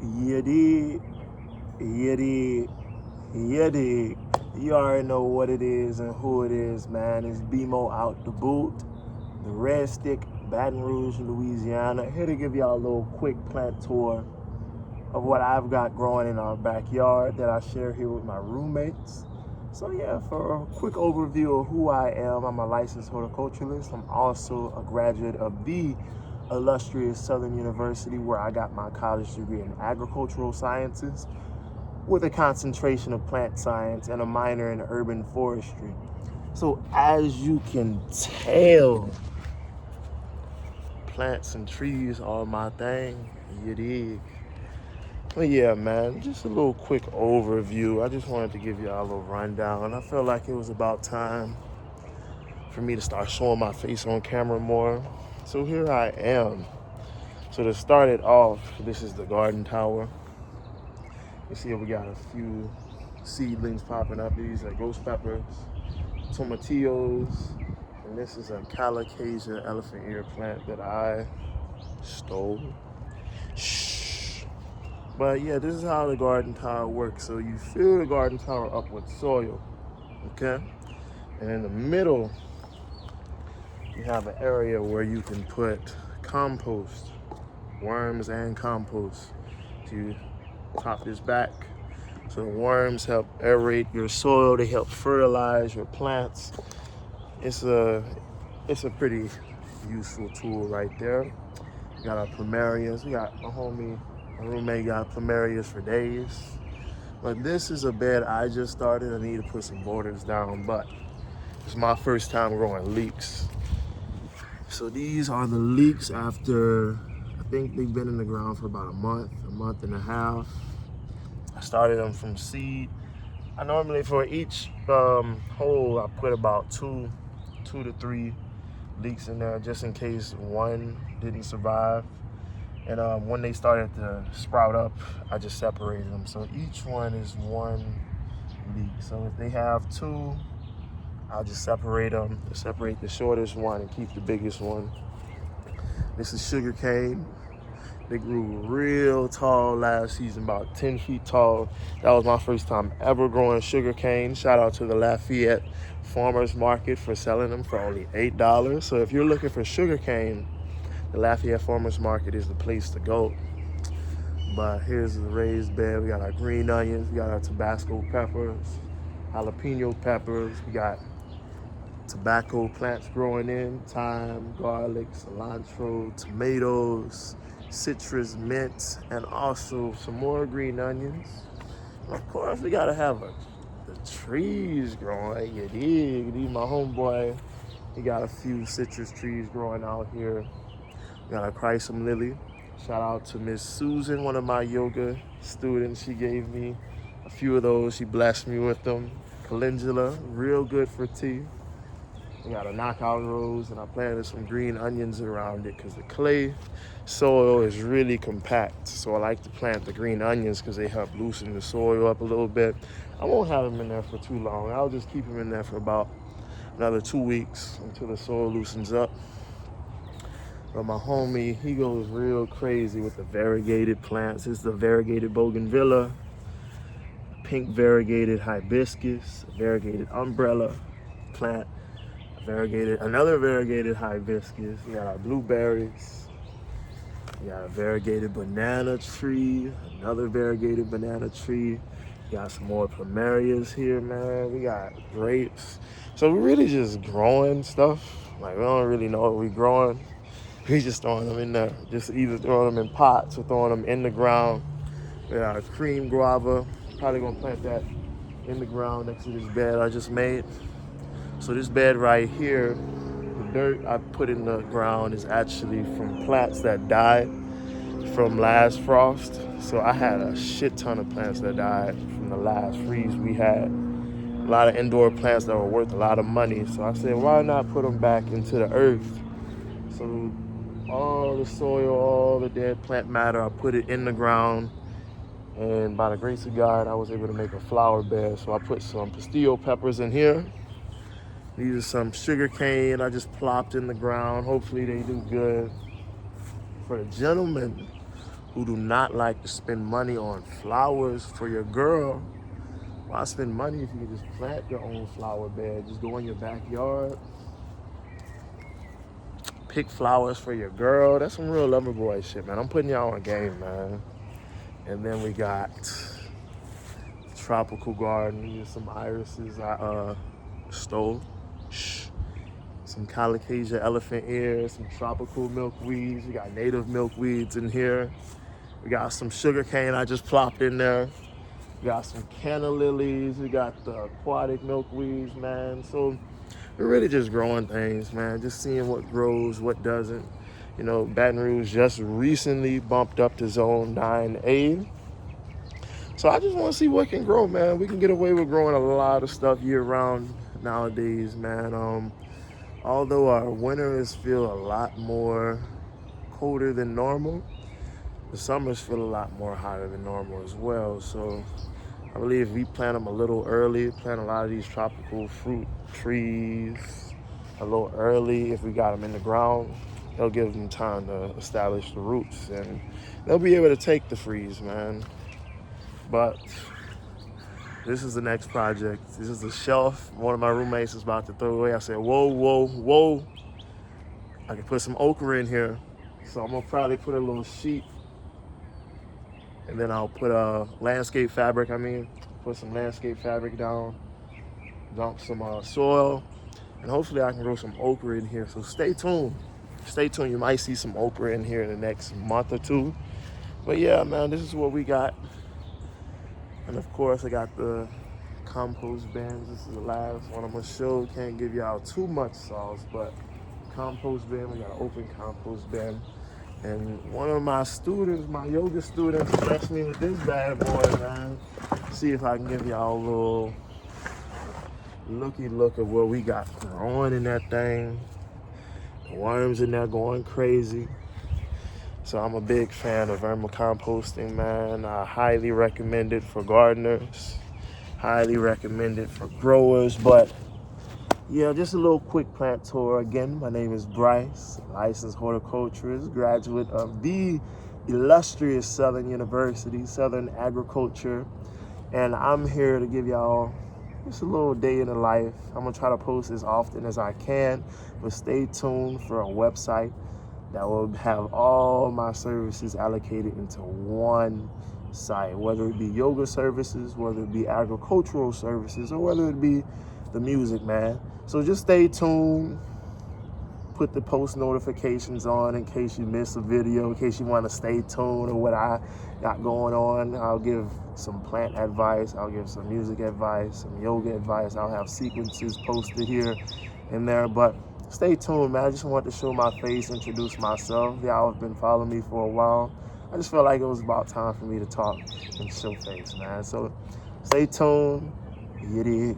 You dig, you dig, you dig. You already know what it is and who it is, man. It's BMO out the boot, the Red Stick, Baton Rouge, Louisiana. Here to give y'all a little quick plant tour of what I've got growing in our backyard that I share here with my roommates. So yeah, for a quick overview of who I am, I'm a licensed horticulturalist. I'm also a graduate of the illustrious Southern University, where I got my college degree in agricultural sciences with a concentration of plant science and a minor in urban forestry. So as you can tell, plants and trees are my thing, you dig? But yeah, man, just a little quick overview. I just wanted to give y'all a little rundown. I felt like it was about time for me to start showing my face on camera more. So here I am. So to start it off, this is the garden tower. You see we got a few seedlings popping up. These are ghost peppers, tomatillos, and this is a calicasia elephant ear plant that I stole. Shh. But yeah, this is how the garden tower works. So you fill the garden tower up with soil, okay? And in the middle, you have an area where you can put compost, worms and compost, to top this back. So the worms help aerate your soil, they help fertilize your plants. It's a pretty useful tool right there. We got our plumerias. We got my roommate got plumerias for days. But this is a bed I just started. I need to put some borders down, but it's my first time growing leeks. So these are the leeks after, I think they've been in the ground for about a month and a half. I started them from seed. I normally, for each hole, I put about two to three leeks in there, just in case one didn't survive. And when they started to sprout up, I just separated them. So each one is one leek. So if they have two, I'll just separate them, separate the shortest one and keep the biggest one. This is sugar cane. They grew real tall last season, about 10 feet tall. That was my first time ever growing sugar cane. Shout out to the Lafayette Farmers Market for selling them for only $8. So if you're looking for sugar cane, the Lafayette Farmers Market is the place to go. But here's the raised bed. We got our green onions, we got our Tabasco peppers, jalapeno peppers, we got tobacco plants growing in, thyme, garlic, cilantro, tomatoes, citrus, mint, and also some more green onions. And of course, we gotta have the trees growing. You dig? These my homeboy. He got a few citrus trees growing out here. We got a chrysum lily. Shout out to Miss Susan, one of my yoga students. She gave me a few of those. She blessed me with them. Calendula, real good for tea. We got a knockout rose, and I planted some green onions around it because the clay soil is really compact. So I like to plant the green onions because they help loosen the soil up a little bit. I won't have them in there for too long. I'll just keep them in there for about another 2 weeks until the soil loosens up. But my homie, he goes real crazy with the variegated plants. This is the variegated bougainvillea, pink variegated hibiscus, variegated umbrella plant, another variegated hibiscus. We got our blueberries. We got a variegated banana tree, another variegated banana tree. We got some more plumerias here, man. We got grapes. So we're really just growing stuff. Like, we don't really know what we're growing. We just throwing them in there. Just either throwing them in pots or throwing them in the ground. We got a cream guava. Probably gonna plant that in the ground next to this bed I just made. So this bed right here, the dirt I put in the ground is actually from plants that died from last frost. So I had a shit ton of plants that died from the last freeze we had. A lot of indoor plants that were worth a lot of money. So I said, why not put them back into the earth? So all the soil, all the dead plant matter, I put it in the ground. And by the grace of God, I was able to make a flower bed. So I put some pastillo peppers in here. These are some sugar cane I just plopped in the ground. Hopefully they do good. For the gentleman who do not like to spend money on flowers for your girl, why spend money if you can just plant your own flower bed? Just go in your backyard, pick flowers for your girl. That's some real lover boy shit, man. I'm putting y'all on game, man. And then we got tropical garden. Here's some irises I stole. Shh. Some colocasia elephant ears, some tropical milkweeds. We got native milkweeds in here. We got some sugar cane I just plopped in there. We got some canna lilies. We got the aquatic milkweeds, man. So we're really just growing things, man. Just seeing what grows, what doesn't. You know, Baton Rouge just recently bumped up to zone 9A. So I just want to see what can grow, man. We can get away with growing a lot of stuff year round nowadays, man. Although our winters feel a lot more colder than normal, the summers feel a lot more hotter than normal as well. So I believe if we plant them a little early, plant a lot of these tropical fruit trees a little early, if we got them in the ground, they'll give them time to establish the roots and they'll be able to take the freeze, man. But this is the next project. This is the shelf one of my roommates is about to throw away. I said, whoa, whoa, whoa. I can put some okra in here. So I'm gonna probably put a little sheet and then I'll put a landscape fabric, put some landscape fabric down, dump some soil, and hopefully I can grow some okra in here. So stay tuned. Stay tuned. You might see some okra in here in the next month or two. But yeah, man, this is what we got. And of course, I got the compost bins. This is the last one I'm gonna show. Can't give y'all too much sauce, but compost bin. We got an open compost bin. And one of my students, my yoga students, blessed me with this bad boy, man. See if I can give y'all a little looky look at what we got growing in that thing. The worms in there going crazy. So I'm a big fan of vermicomposting, man. I highly recommend it for gardeners. Highly recommend it for growers. But yeah, just a little quick plant tour. Again, my name is Bryce, licensed horticulturist, graduate of the illustrious Southern University, Southern Agriculture. And I'm here to give y'all just a little day in the life. I'm gonna try to post as often as I can, but stay tuned for a website that will have all my services allocated into one site, whether it be yoga services, whether it be agricultural services, or whether it be the music, man. So just stay tuned, put the post notifications on in case you miss a video, in case you want to stay tuned or what I got going on. I'll give some plant advice, I'll give some music advice, some yoga advice. I'll have sequences posted here and there, but stay tuned, man. I just wanted to show my face, introduce myself. Y'all have been following me for a while. I just felt like it was about time for me to talk and show face, man. So stay tuned. You dig?